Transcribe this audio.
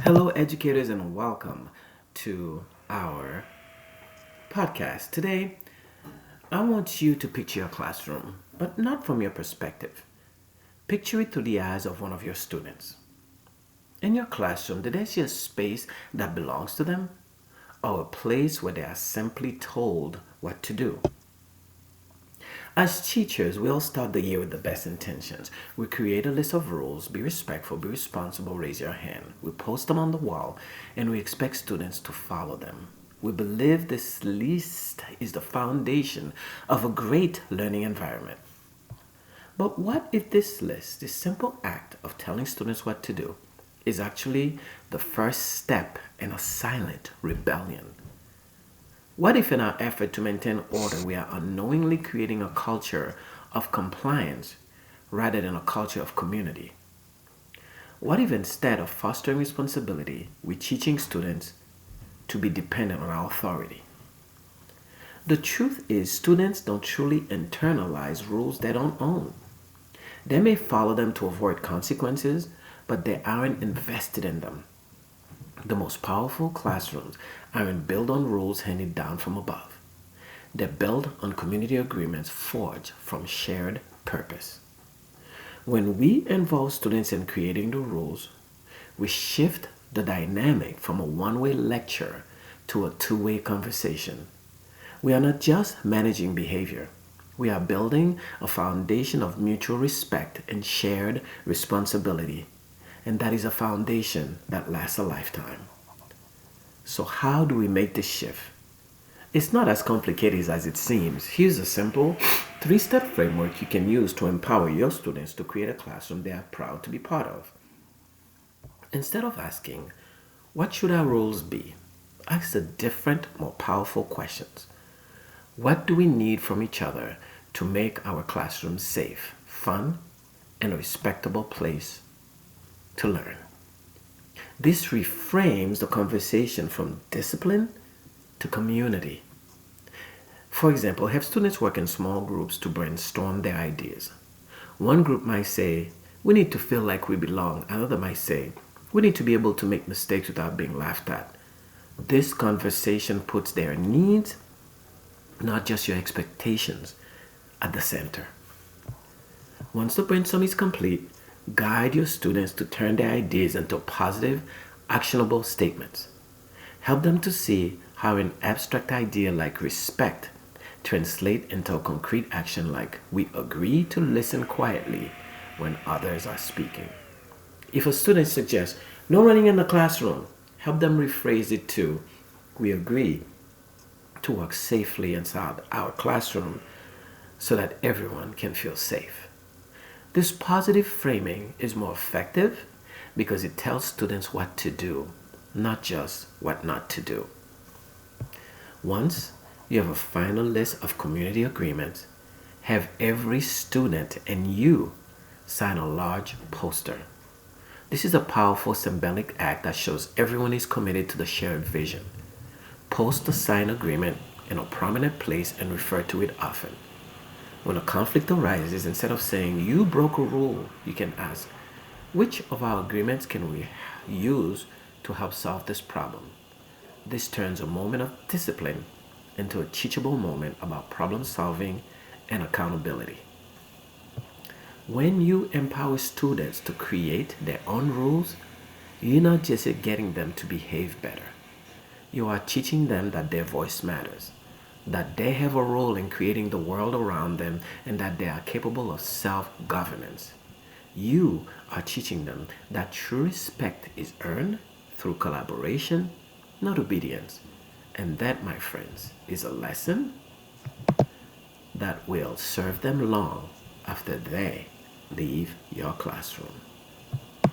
Hello, educators, and welcome to our podcast. Today, I want you to picture your classroom, but not from your perspective. Picture it through the eyes of one of your students. In your classroom, do they see a space that belongs to them, or a place where they are simply told what to do? As teachers, we all start the year with the best intentions. We create a list of rules: be respectful, be responsible, raise your hand. We post them on the wall and we expect students to follow them. We believe this list is the foundation of a great learning environment. But what if this list, this simple act of telling students what to do, is actually the first step in a silent rebellion? What if, in our effort to maintain order, we are unknowingly creating a culture of compliance rather than a culture of community? What if, instead of fostering responsibility, we're teaching students to be dependent on our authority? The truth is, students don't truly internalize rules they don't own. They may follow them to avoid consequences, but they aren't invested in them. The most powerful classrooms aren't built on rules handed down from above. They're built on community agreements forged from shared purpose. When we involve students in creating the rules, we shift the dynamic from a one-way lecture to a two-way conversation. We are not just managing behavior. We are building a foundation of mutual respect and shared responsibility. And that is a foundation that lasts a lifetime. So, how do we make this shift? It's not as complicated as it seems. Here's a simple three-step framework you can use to empower your students to create a classroom they are proud to be part of. Instead of asking, what should our rules be? Ask the different, more powerful questions. What do we need from each other to make our classroom safe, fun, and a respectable place to learn? This reframes the conversation from discipline to community. For example, have students work in small groups to brainstorm their ideas. One group might say, we need to feel like we belong. Another might say, we need to be able to make mistakes without being laughed at. This conversation puts their needs, not just your expectations, at the center. Once the brainstorm is complete, guide your students to turn their ideas into positive, actionable statements. Help them to see how an abstract idea like respect translates into a concrete action like we agree to listen quietly when others are speaking. If a student suggests no running in the classroom, help them rephrase it to we agree to work safely inside our classroom so that everyone can feel safe. This positive framing is more effective because it tells students what to do, not just what not to do. Once you have a final list of community agreements, have every student and you sign a large poster. This is a powerful symbolic act that shows everyone is committed to the shared vision. Post the signed agreement in a prominent place and refer to it often. When a conflict arises, instead of saying, you broke a rule, you can ask, which of our agreements can we use to help solve this problem? This turns a moment of discipline into a teachable moment about problem solving and accountability. When you empower students to create their own rules, you're not just getting them to behave better. You are teaching them that their voice matters, that they have a role in creating the world around them, and that they are capable of self-governance. You are teaching them that true respect is earned through collaboration, not obedience. And that, my friends, is a lesson that will serve them long after they leave your classroom.